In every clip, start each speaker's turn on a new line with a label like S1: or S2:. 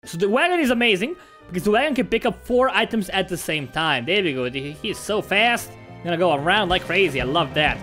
S1: So the wagon is amazing, because the wagon can pick up 4 items at the same time. There we go, he's so fast. Gonna go around like crazy, I love that.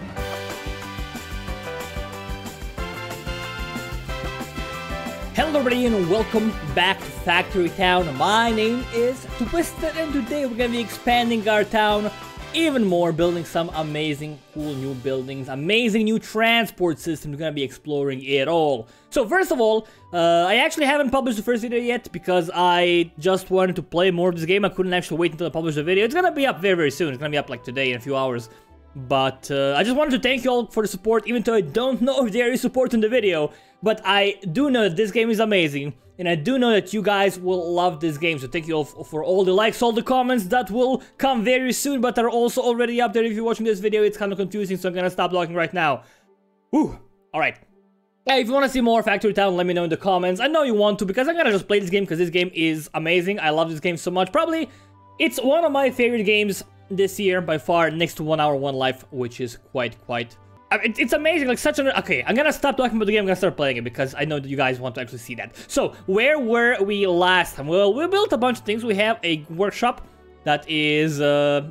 S1: Hello everybody and welcome back to Factory Town. My name is Twisted and today we're gonna be expanding our town even more, building some amazing cool new buildings, amazing new transport systems. We're gonna be exploring it all. So first of all, I actually haven't published the first video yet because I just wanted to play more of this game. I couldn't actually wait until I publish the video. It's gonna be up very soon. It's gonna be up like today in a few hours. But I just wanted to thank you all for the support, even though I don't know if there is support in the video. But I do know that this game is amazing, and I do know that you guys will love this game. So thank you all for all the likes, all the comments that will come very soon, but are also already up there if you're watching this video. It's kind of confusing, so I'm gonna stop talking right now. Whew. Alright. Yeah, if you want to see more Factory Town, let me know in the comments. I know you want to, because I'm gonna just play this game, because this game is amazing. I love this game so much. Probably, it's one of my favorite games this year, by far, next to 1 Hour, 1 Life, which is quite... It's amazing, like such an... Okay, I'm gonna stop talking about the game, I'm gonna start playing it, because I know that you guys want to actually see that. So, where were we last time? Well, we built a bunch of things. We have a workshop that is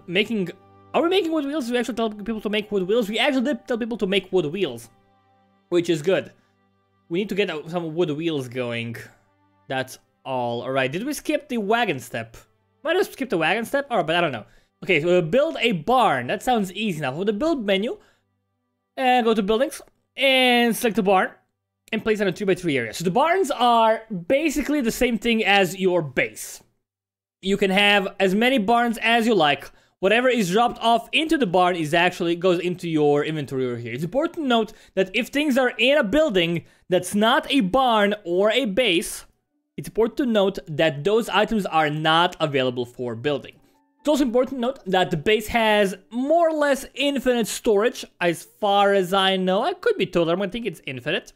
S1: making... Are we making wood wheels? We actually tell people to make wood wheels? We actually did tell people to make wood wheels, which is good. We need to get some wood wheels going. That's all. Alright, did we skip the wagon step? Might have skipped the wagon step? Alright, but I don't know. Okay, so we'll build a barn. That sounds easy now. For the build menu, and go to buildings, and select the barn, and place it in a 3x3 area. So the barns are basically the same thing as your base. You can have as many barns as you like. Whatever is dropped off into the barn is actually goes into your inventory over here. It's important to note that if things are in a building that's not a barn or a base, it's important to note that those items are not available for building. It's also important to note that the base has more or less infinite storage, as far as I know. I could be told, I'm gonna think it's infinite.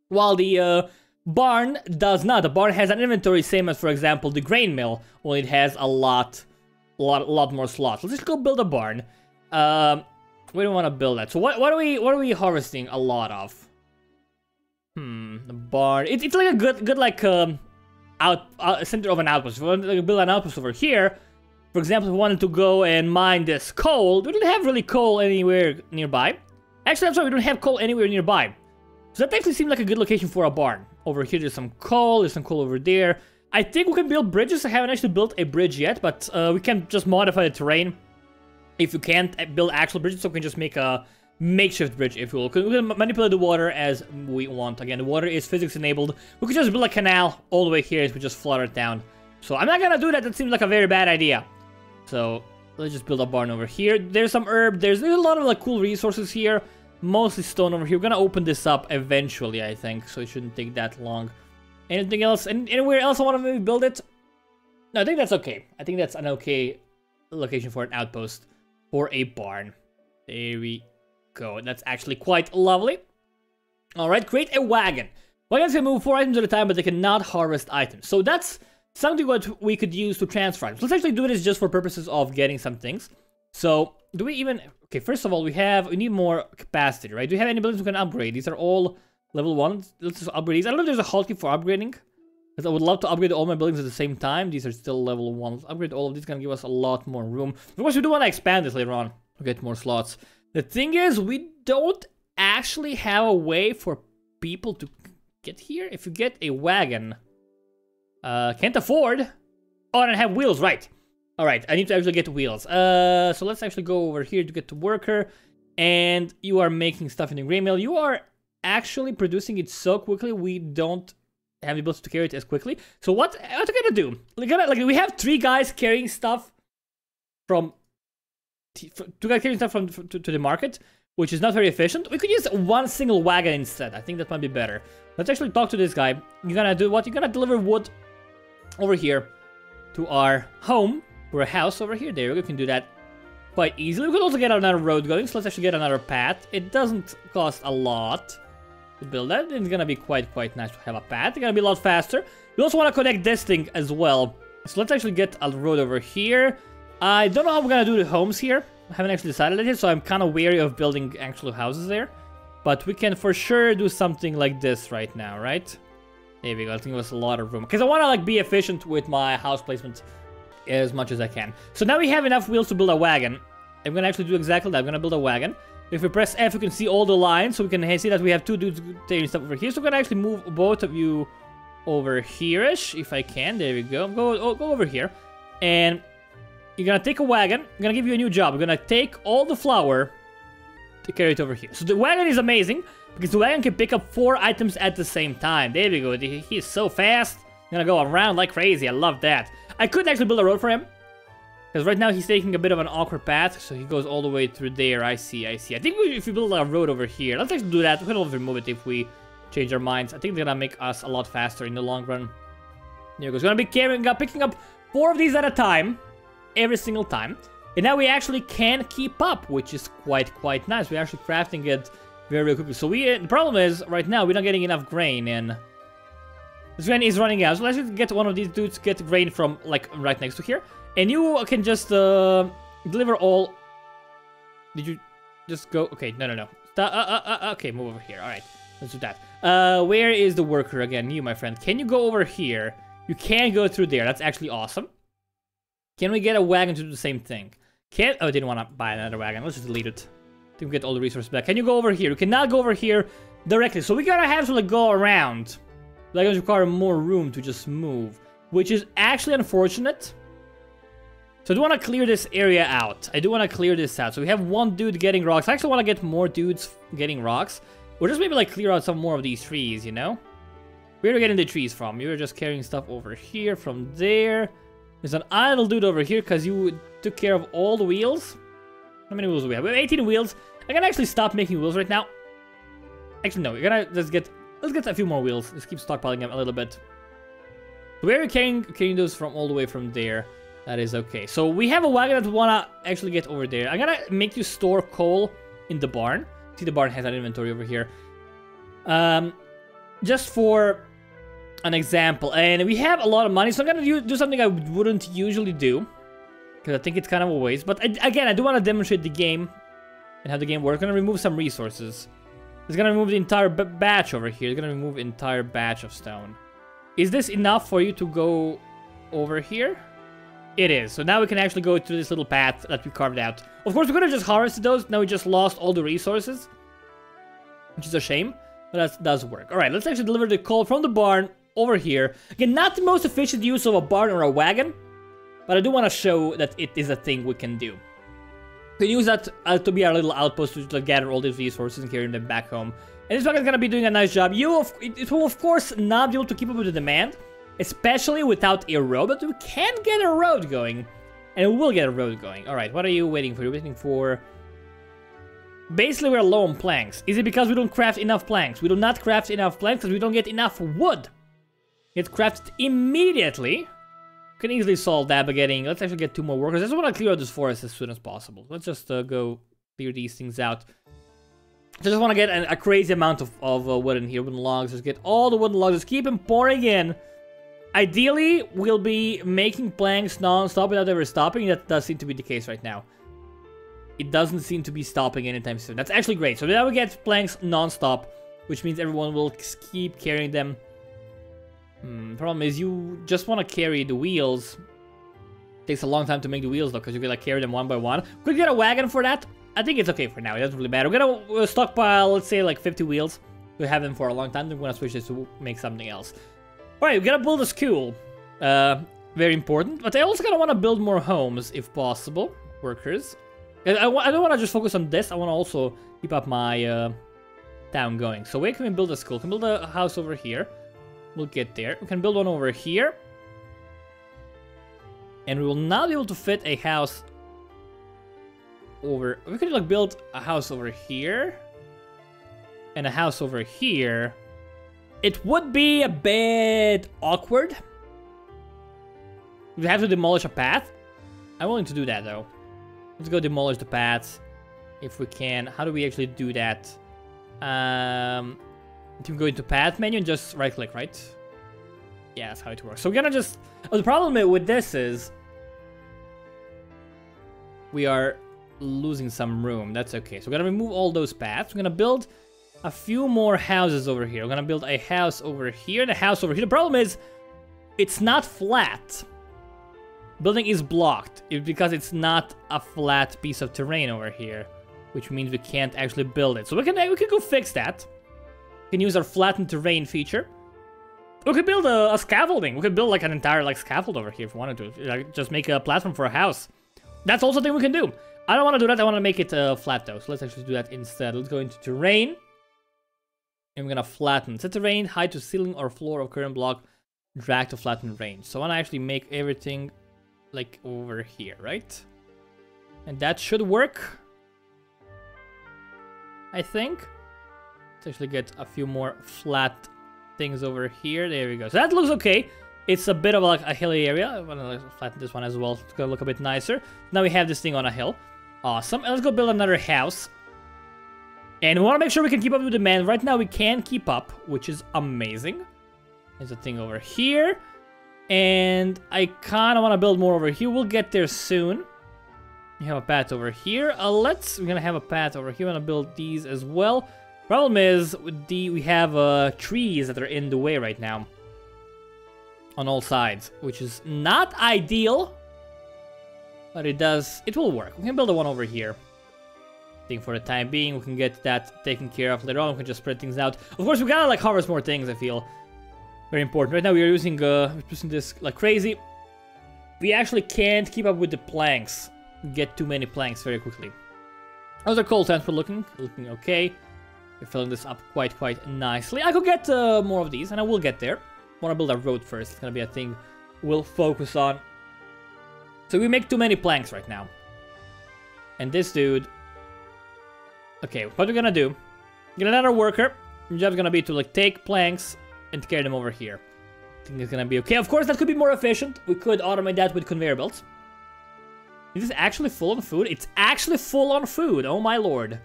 S1: While the barn does not. The barn has an inventory, same as, for example, the grain mill, only it has a lot more slots. Let's just go build a barn. We don't want to build that. So what are we harvesting a lot of? The barn. It's like a good like center of an outpost. If we want to build an outpost over here. For example, if we wanted to go and mine this coal, we don't have really coal anywhere nearby. Actually, I'm sorry, we don't have coal anywhere nearby. So that actually seemed like a good location for a barn. Over here, there's some coal over there. I think we can build bridges. I haven't actually built a bridge yet, but we can just modify the terrain. If you can't build actual bridges, so we can just make a makeshift bridge, if you will. We can manipulate the water as we want. Again, the water is physics enabled. We could just build a canal all the way here as we just flood it down. So I'm not gonna do that. That seems like a very bad idea. So let's just build a barn over here. There's some herb. There's a lot of like cool resources here. Mostly stone over here. We're gonna open this up eventually, I think. So it shouldn't take that long. Anything else? Anywhere else I want to maybe build it? No, I think that's okay. I think that's an okay location for an outpost or a barn. There we go. That's actually quite lovely. All right, create a wagon. Wagons can move 4 items at a time, but they cannot harvest items. So that's something what we could use to transfer items. Let's actually do this just for purposes of getting some things. So, do we even... Okay, first of all, we need more capacity, right? Do we have any buildings we can upgrade? These are all level 1. Let's just upgrade these. I don't know if there's a hotkey for upgrading, because I would love to upgrade all my buildings at the same time. These are still level 1. Let's upgrade all of these. Gonna give us a lot more room. Of course, we do want to expand this later on to get more slots. The thing is, we don't actually have a way for people to get here. If you get a wagon... can't afford. Oh, and I have wheels, right. Alright, I need to actually get wheels. So let's actually go over here to get to worker. And you are making stuff in the grain mill. You are actually producing it so quickly, we don't have the ability to carry it as quickly. So what are we gonna do? We have 3 guys carrying stuff from... 2 guys carrying stuff to the market, which is not very efficient. We could use 1 single wagon instead. I think that might be better. Let's actually talk to this guy. You're gonna do what? You're gonna deliver wood over here to our home, or a house over here. There we go, we can do that quite easily. We could also get another road going, so let's actually get another path. It doesn't cost a lot to build that. It's gonna be quite nice to have a path. It's gonna be a lot faster. We also want to connect this thing as well. So let's actually get a road over here. I don't know how we're gonna do the homes here. I haven't actually decided it yet, so I'm kind of wary of building actual houses there. But we can for sure do something like this right now, right? There we go. I think it was a lot of room. Because I want to like be efficient with my house placement as much as I can. So now we have enough wheels to build a wagon. I'm going to actually do exactly that. I'm going to build a wagon. If we press F, you can see all the lines. So we can see that we have 2 dudes taking stuff over here. So we're going to actually move both of you over here-ish, if I can. There we go. Go over here. And you're going to take a wagon. I'm going to give you a new job. We're going to take all the flour to carry it over here. So the wagon is amazing because the wagon can pick up 4 items at the same time. There we go. He is so fast. Gonna go around like crazy. I love that. I could actually build a road for him. Because right now he's taking a bit of an awkward path. So he goes all the way through there. I see. I think if we build a road over here. Let's actually do that. We can always remove it if we change our minds. I think they're gonna make us a lot faster in the long run. There goes. Gonna be picking up 4 of these at a time. Every single time. And now we actually can keep up. Which is quite nice. We're actually crafting it very quickly. So the problem is, right now, we're not getting enough grain in. This grain is running out, so let's just get one of these dudes, get grain from, like, right next to here. And you can just, deliver all... Did you just go? Okay, no. Okay, move over here. Alright, let's do that. Where is the worker again? You, my friend. Can you go over here? You can go through there. That's actually awesome. Can we get a wagon to do the same thing? Oh, I didn't want to buy another wagon. Let's just delete it. I think we get all the resources back. Can you go over here? You cannot go over here directly. So we gotta have to, like, go around. That going to require more room to just move, which is actually unfortunate. So I do want to clear this area out. So we have 1 dude getting rocks. I actually want to get more dudes getting rocks. Or just maybe like clear out some more of these trees, you know? Where are we getting the trees from? You were just carrying stuff over here, from there. There's an idle dude over here because you took care of all the wheels. How many wheels do we have? We have 18 wheels. I can actually stop making wheels right now. Actually, no. We're gonna just get... Let's get a few more wheels. Let's keep stockpiling them a little bit. Where are you carrying those from all the way from there? That is okay. So we have a wagon that we want to actually get over there. I'm going to make you store coal in the barn. See, the barn has an inventory over here. Just for an example. And we have a lot of money. So I'm going to do something I wouldn't usually do. Because I think it's kind of a waste. But again, I do want to demonstrate the game. And how the game works. I'm going to remove some resources. It's gonna remove the entire batch over here. It's gonna remove the entire batch of stone. Is this enough for you to go over here? It is. So now we can actually go through this little path that we carved out. Of course, we could have just harvested those. Now we just lost all the resources. Which is a shame. But that does work. Alright, let's actually deliver the coal from the barn over here. Again, not the most efficient use of a barn or a wagon. But I do want to show that it is a thing we can do. We can use that to be our little outpost to like, gather all these resources and carry them back home. And this wagon's gonna be doing a nice job. It will, of course, not be able to keep up with the demand, especially without a road, but we can get a road going. And we will get a road going. Alright, what are you waiting for? You're waiting for... Basically, we're low on planks. Is it because we don't craft enough planks? We do not craft enough planks because we don't get enough wood. It's crafted immediately. Can easily solve that by getting... Let's actually get 2 more workers. I just want to clear out this forest as soon as possible. Let's just go clear these things out. I just want to get a crazy amount of wood in here. Wooden logs. Just get all the wooden logs. Just keep them pouring in. Ideally, we'll be making planks non-stop without ever stopping. That does seem to be the case right now. It doesn't seem to be stopping anytime soon. That's actually great. So now we get planks non-stop, which means everyone will keep carrying them. Problem is you just want to carry the wheels. Takes a long time to make the wheels though, because you can like carry them one by one. Could we get a wagon for that? I think it's okay for now. It doesn't really matter. We're gonna stockpile, let's say, like 50 wheels. We have them for a long time. Then we're gonna switch this to make something else. Alright, we gotta build a school. Very important. But I also gonna want to build more homes, if possible. Workers. I don't want to just focus on this. I want to also keep up my town going. So where can we build a school? We can build a house over here. We'll get there. We can build one over here. And we will not be able to fit a house over... We could like build a house over here. And a house over here. It would be a bit awkward. We have to demolish a path. I'm willing to do that though. Let's go demolish the paths. If we can. How do we actually do that? You can go into path menu and just right click, right? Yeah, that's how it works. So we're gonna just... Oh, the problem with this is... We are losing some room. That's okay. So we're gonna remove all those paths. We're gonna build a few more houses over here. We're gonna build a house over here and a house over here. The problem is, it's not flat. Building is blocked because it's not a flat piece of terrain over here, which means we can't actually build it. So we can go fix that. We can use our flattened terrain feature. We could build a scaffolding. We could build like an entire like scaffold over here if we wanted to. Like, just make a platform for a house. That's also a thing we can do. I don't want to do that. I want to make it flat though. So let's actually do that instead. Let's go into terrain. And we're gonna flatten. Set terrain, height to ceiling or floor of current block, drag to flatten range. So I want to actually make everything like over here, right? And that should work, I think. Let's actually get a few more flat things over here. There we go. So that looks okay. It's a bit of like a hilly area. I'm gonna flatten this one as well. It's gonna look a bit nicer. Now we have this thing on a hill. Awesome. And let's go build another house. And we want to make sure we can keep up with demand. Right now we can keep up, which is amazing. There's a thing over here. And I kind of want to build more over here. We'll get there soon. We have a path over here. We're gonna have a path over here. We're gonna build these as well. Problem is, we have trees that are in the way right now. On all sides, which is not ideal. But it will work. We can build a one over here. I think for the time being, we can get that taken care of. Later on, we can just spread things out. Of course, we gotta like harvest more things, I feel. Very important. Right now we are using this like crazy. We actually can't keep up with the planks. Get too many planks very quickly. How's our coal transport looking? Looking okay. We're filling this up quite nicely. I could get more of these, and I will get there. I want to build a road first. It's gonna be a thing we'll focus on. So we make too many planks right now. And this dude. Okay, what we're gonna do? Get another worker. Your job's gonna be to like take planks and carry them over here. I think it's gonna be okay. Of course, that could be more efficient. We could automate that with conveyor belts. Is this actually full on food? It's actually full on food. Oh my lord.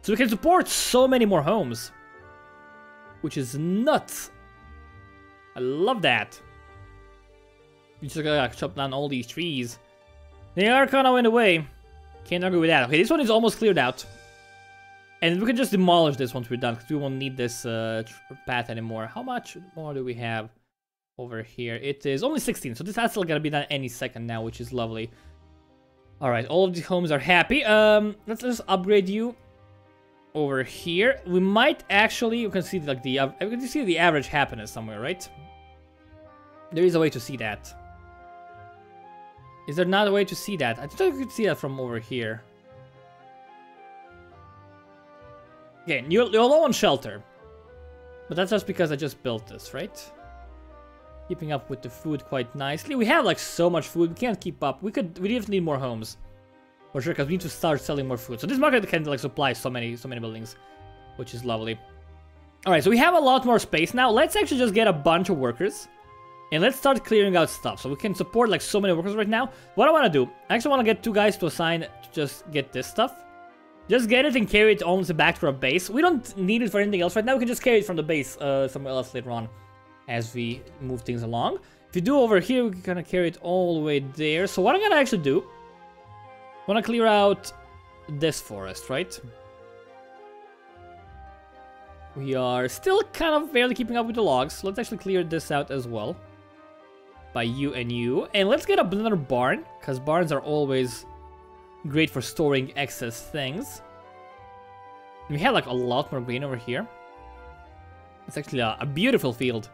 S1: So we can support so many more homes. Which is nuts. I love that. We just gotta chop down all these trees. They are kind of in the way. Can't argue with that. Okay, this one is almost cleared out. And we can just demolish this once we're done, because we won't need this path anymore. How much more do we have over here? It is only 16, so this is still gonna be done any second now, which is lovely. Alright, all of these homes are happy. Let's just upgrade you over here. We might actually, you can see like the average happiness somewhere, right? There is a way to see that. Is there not a way to see that? I thought you could see that from over here. Okay, you're low on shelter. But that's just because I just built this, right? Keeping up with the food quite nicely. We have like so much food, we can't keep up. We definitely need more homes. For sure, because we need to start selling more food. So this market can like supply so many buildings. Which is lovely. Alright, so we have a lot more space now. Let's actually just get a bunch of workers. And let's start clearing out stuff. So we can support like so many workers right now. What I want to do, I actually want to get 2 guys to assign to just get this stuff. Just get it and carry it almost back to our base. We don't need it for anything else right now. We can just carry it from the base somewhere else later on as we move things along. If you do over here, we can kind of carry it all the way there. So what I'm going to actually do, I want to clear out this forest, right? We are still kind of barely keeping up with the logs. So let's actually clear this out as well. By you and you. And let's get another barn, because barns are always great for storing excess things. And we have like a lot more grain over here. It's actually a beautiful field.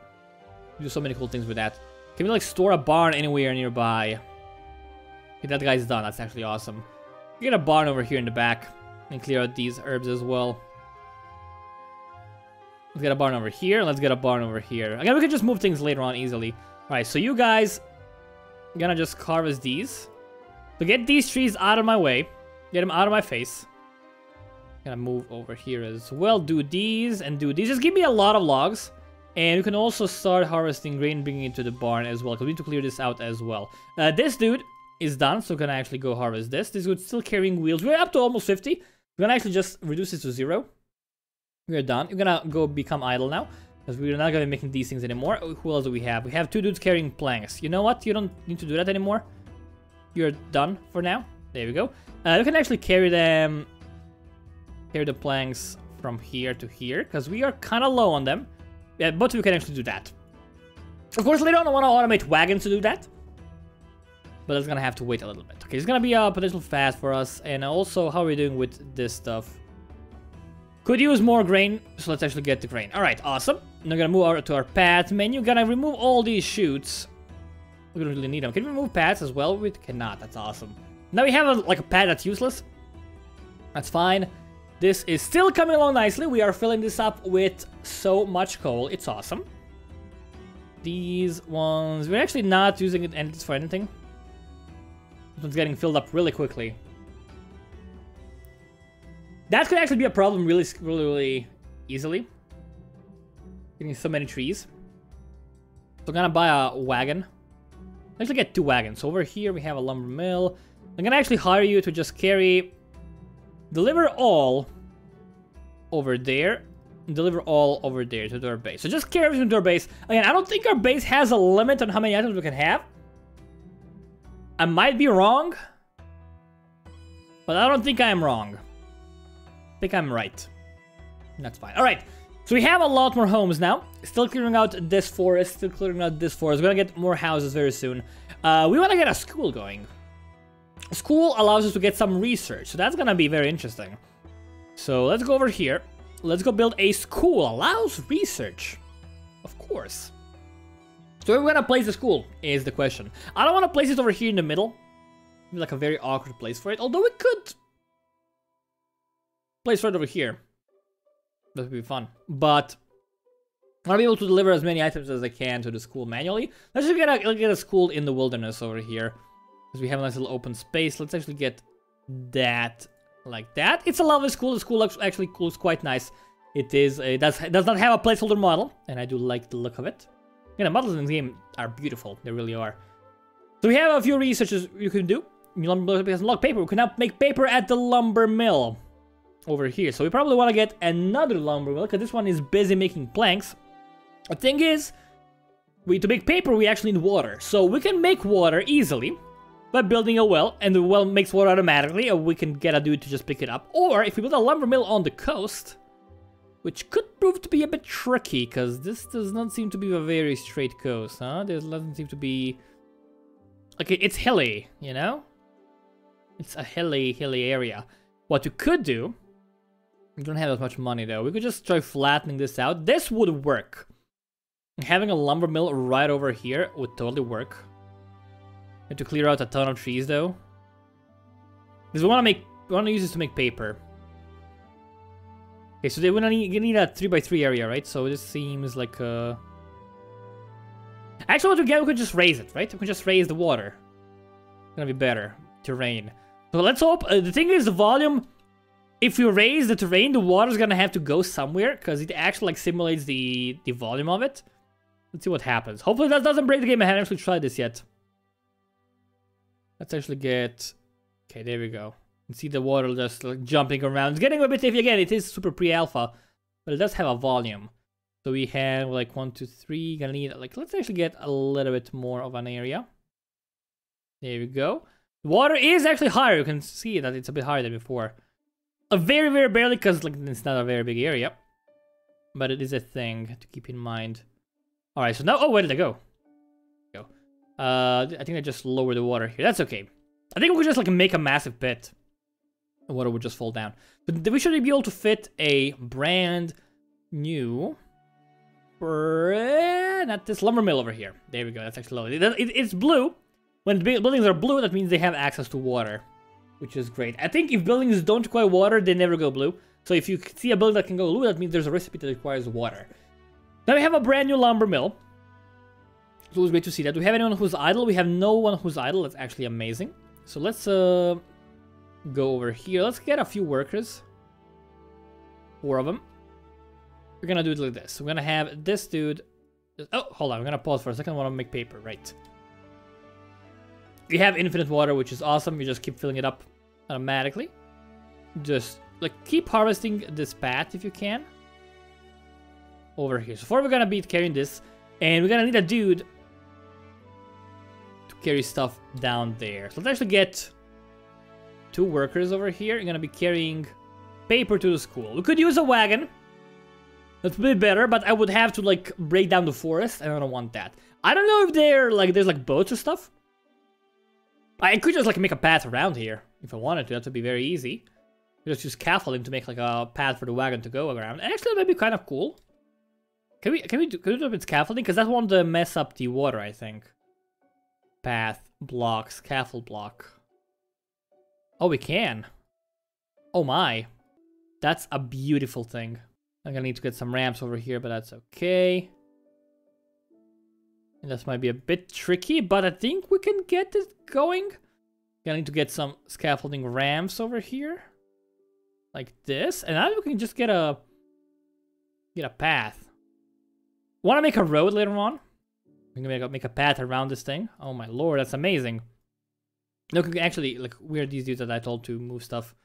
S1: We do so many cool things with that. Can we like store a barn anywhere nearby? Okay, that guy's done. That's actually awesome. We get a barn over here in the back and clear out these herbs as well. Let's get a barn over here. Let's get a barn over here. Again, we can just move things later on easily. Alright, so you guys I'm gonna just harvest these. So get these trees out of my way. Get them out of my face. Gonna move over here as well. Do these and do these. Just give me a lot of logs. And you can also start harvesting grain, bringing it to the barn as well, because we need to clear this out as well. This dude is done, so we're gonna actually go harvest this. This dude's still carrying wheels. We're up to almost 50. We're gonna actually just reduce this to 0. We're done. We're gonna go become idle now, because we're not gonna be making these things anymore. Who else do we have? We have 2 dudes carrying planks. You know what? You don't need to do that anymore. You're done for now. There we go. You can actually carry them. Carry the planks from here to here, because we are kind of low on them. Yeah, but we can actually do that. Of course, later on I want to automate wagons to do that. But that's gonna have to wait a little bit. Okay, it's gonna be a potential fast for us. And also, how are we doing with this stuff? Could use more grain, so let's actually get the grain. Alright, awesome. Now we're gonna move over to our path menu. Gonna remove all these chutes. We don't really need them. Can we remove paths as well? We cannot, that's awesome. Now we have a path that's useless. That's fine. This is still coming along nicely. We are filling this up with so much coal. It's awesome. These ones, we're actually not using it for anything. This one's getting filled up really quickly. That could actually be a problem really easily. Getting so many trees. So I'm gonna buy a wagon. Actually get 2 wagons. So over here we have a lumber mill. I'm gonna actually hire you to just deliver all over there. And deliver all over there to our base. So just carry everything to our base. Again, I don't think our base has a limit on how many items we can have. I might be wrong. But I don't think I am wrong. I think I'm right. That's fine. Alright. So we have a lot more homes now. Still clearing out this forest. Still clearing out this forest. We're gonna get more houses very soon. We want to get a school going. A school allows us to get some research. So that's gonna be very interesting. So let's go over here. Let's go build a school. Allows research. Of course. So where we're gonna place the school is the question. I don't want to place it over here in the middle. Maybe like a very awkward place for it. Although we could place right over here. That would be fun. But I want to be able to deliver as many items as I can to the school manually. Let's just get a school in the wilderness over here. Because we have a nice little open space. Let's actually get that like that. It's a lovely school. The school actually looks quite nice. It is. It does not have a placeholder model. And I do like the look of it. Yeah, the models in the game are beautiful. They really are. So we have a few researches you can do. Lumber mill has unlocked paper. We can now make paper at the lumber mill over here. So we probably want to get another lumber mill because this one is busy making planks. The thing is, to make paper, we actually need water. So we can make water easily by building a well, and the well makes water automatically, or we can get a dude to just pick it up. Or if we build a lumber mill on the coast, which could prove to be a bit tricky, because this does not seem to be a very straight coast, huh? There doesn't seem to be... Okay, it's hilly, you know? It's a hilly area. What you could do... We don't have as much money, though. We could just try flattening this out. This would work. Having a lumber mill right over here would totally work. We have to clear out a ton of trees, though. Because we want to use this to make paper. Okay, so you need a 3x3 area, right? So this seems like a... Actually, what we get, we could just raise it, right? We could just raise the water. It's gonna be better. Terrain. So let's hope... the thing is, the volume... If we raise the terrain, the water's gonna have to go somewhere, because it actually simulates the volume of it. Let's see what happens. Hopefully that doesn't break the game. I haven't actually tried this yet. Let's actually get... Okay, there we go. You see the water just jumping around. It's getting a bit iffy again. It is super pre-alpha, but it does have a volume. So we have 1, 2, 3. Gonna need let's actually get a little bit more of an area. There we go. The water is actually higher. You can see that it's a bit higher than before. Very, very barely, because it's not a very big area. But it is a thing to keep in mind. Alright, so now... Oh, where did I go? I think I just lowered the water here. That's okay. I think we could just make a massive pit. The water would just fall down. But we should be able to fit a brand new... Not this lumber mill over here. There we go. That's actually lovely. It's blue. When buildings are blue, that means they have access to water. Which is great. I think if buildings don't require water, they never go blue. So if you see a building that can go blue, that means there's a recipe that requires water. Now we have a brand new lumber mill. It's always great to see that. Do we have anyone who's idle? We have no one who's idle. That's actually amazing. So let's go over here. Let's get a few workers. 4 of them. We're gonna do it like this. We're gonna have this dude... Oh, hold on. We're gonna pause for a second. I want to make paper. Right. We have infinite water, which is awesome. You just keep filling it up automatically. Just keep harvesting this path if you can. Over here. So far we're gonna be carrying this, and we're gonna need a dude to carry stuff down there. So let's actually get 2 workers over here. You're gonna be carrying paper to the school. We could use a wagon. That would be better, but I would have to, like, break down the forest, and I don't want that. I don't know if there's, like, boats or stuff. I could just, like, make a path around here, if I wanted to. That would be very easy. Just use scaffolding to make, like, a path for the wagon to go around. And actually, that would be kind of cool. Can we do it with scaffolding? Because that won't mess up the water, I think. Path, block, scaffold block. Oh, we can. Oh my. That's a beautiful thing. I'm gonna need to get some ramps over here, but that's okay. And this might be a bit tricky, but I think we can get it going. Gonna need to get some scaffolding ramps over here. Like this. And now we can just get a path. Wanna make a road later on? I'm gonna make a path around this thing. Oh my lord, that's amazing. Look, actually, like, where are these dudes that I told to move stuff?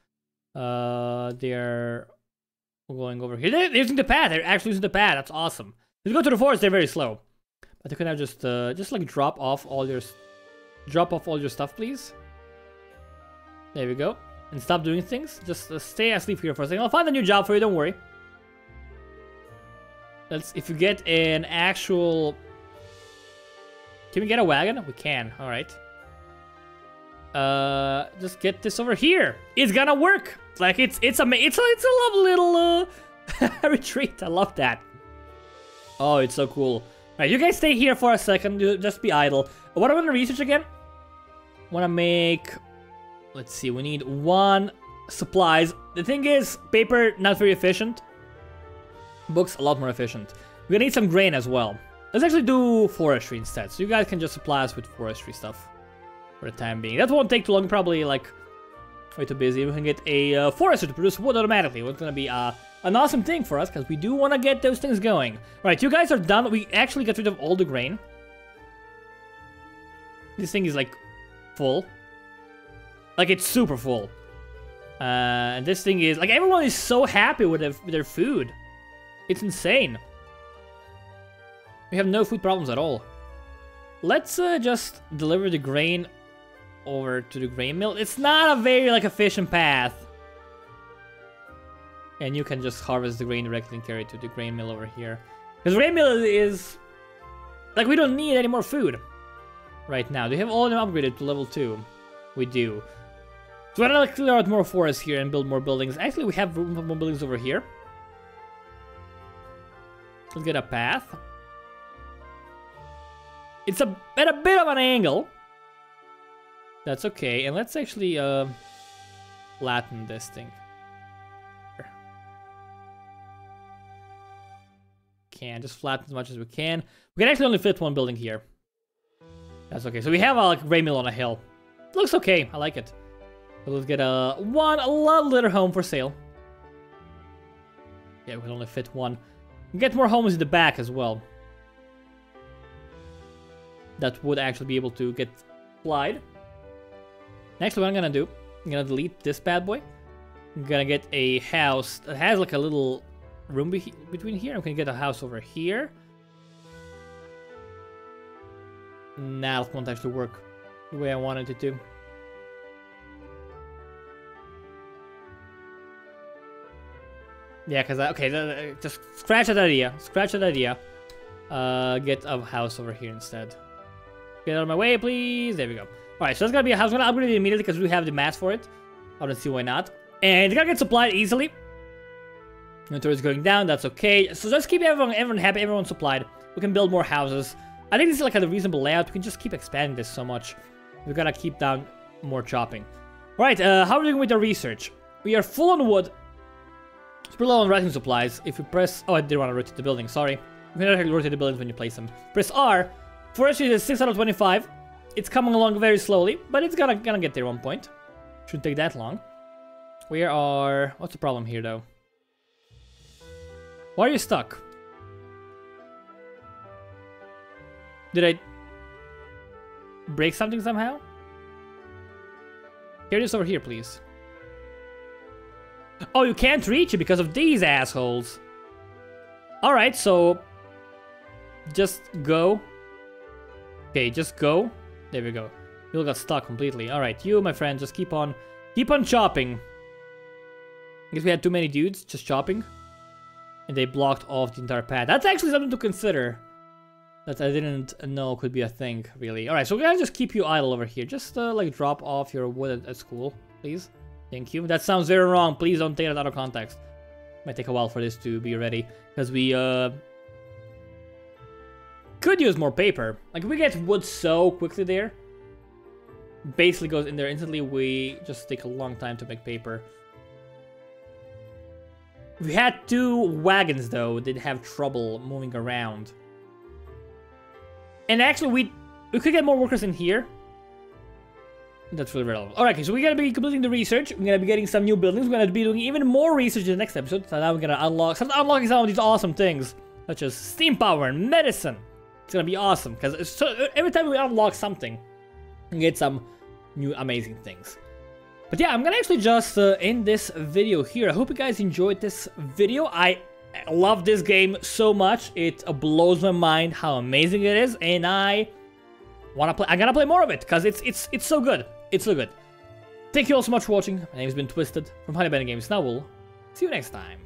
S1: They're going over here. They're using the path. They're actually using the path. That's awesome. If you go to the forest, they're very slow. But they could now just like drop off all your stuff, please. There we go. And stop doing things. Just stay asleep here for a second. I'll find a new job for you. Don't worry. If you get an actual. Can we get a wagon? We can. All right. Just get this over here. It's gonna work. Like it's a lovely little retreat. I love that. Oh, it's so cool. Alright, you guys stay here for a second. Just be idle. What I want to research again? Want to make. Let's see. We need 1 supplies. The thing is, paper not very efficient. Books a lot more efficient. We're gonna need some grain as well. Let's actually do forestry instead. So you guys can just supply us with forestry stuff. For the time being. That won't take too long, probably like way too busy. We can get a forester to produce wood automatically. It's gonna be an awesome thing for us because we do want to get those things going. Right, you guys are done. We actually got rid of all the grain. This thing is like full. Like it's super full. And this thing is like everyone is so happy with their food. It's insane. We have no food problems at all. Let's just deliver the grain over to the grain mill. It's not a very like efficient path. And you can just harvest the grain directly and carry it to the grain mill over here. Because the grain mill is like we don't need any more food right now. Do you have all of them upgraded to level 2? We do. So we're gonna clear out more forests here and build more buildings. Actually, we have room for more buildings over here. Let's get a path. It's at a bit of an angle. That's okay, and let's actually flatten this thing. Just flatten as much as we can. We can actually only fit 1 building here. That's okay. So we have a like, grain mill on a hill. It looks okay. I like it. So let's get a lovely little home for sale. Yeah, we can only fit 1. We can get more homes in the back as well. That would actually be able to get applied. Next, what I'm gonna do, I'm gonna delete this bad boy. I'm gonna get a house that has like a little room between here. I'm gonna get a house over here. Nah, it won't actually work the way I wanted it to. Yeah, because okay, just scratch that idea. Scratch that idea. Get a house over here instead. Get out of my way, please. There we go. Alright, so that's gonna be a house. I'm gonna upgrade it immediately because we have the mats for it. I don't see why not. And it's gonna get supplied easily. Inventory is going down, that's okay. So just keep everyone happy, everyone supplied. We can build more houses. I think this is like a reasonable layout. We can just keep expanding this so much. We gotta keep down more chopping. Alright, how are we doing with the research? We are full on wood. It's pretty low on writing supplies. If you press... Oh, I didn't want to rotate the building, sorry. You can actually rotate the buildings when you place them. Press R. Forestry is 6 out of 25. It's coming along very slowly, but it's gonna get there at one point. Shouldn't take that long. We are... What's the problem here, though? Why are you stuck? Did I... break something somehow? Carry this over here, please. Oh, you can't reach it because of these assholes. Alright, so... just go. Okay, just go. There we go. You got stuck completely. Alright, you, my friend, just keep on chopping. Because we had too many dudes just chopping. And they blocked off the entire path. That's actually something to consider. That I didn't know could be a thing, really. Alright, so we're gonna just keep you idle over here. Just, like, drop off your wood at school, please. Thank you. That sounds very wrong. Please don't take it out of context. Might take a while for this to be ready. Because we, could use more paper. Like, if we get wood so quickly there, basically goes in there instantly, we just take a long time to make paper. We had 2 wagons, though, did have trouble moving around. And actually, we could get more workers in here. That's really relevant. Alright, okay, so we're gonna be completing the research. We're gonna be getting some new buildings. We're gonna be doing even more research in the next episode. So now we're gonna start unlocking some of these awesome things, such as steam power and medicine. It's gonna be awesome, because every time we unlock something, we get some new amazing things. But yeah, I'm gonna actually just end this video here. I hope you guys enjoyed this video. I love this game so much. It blows my mind how amazing it is, and I gotta play more of it, because it's so good. It's so good. Thank you all so much for watching. My name has been Twisted from HoneyBunnyGames. Now we'll see you next time.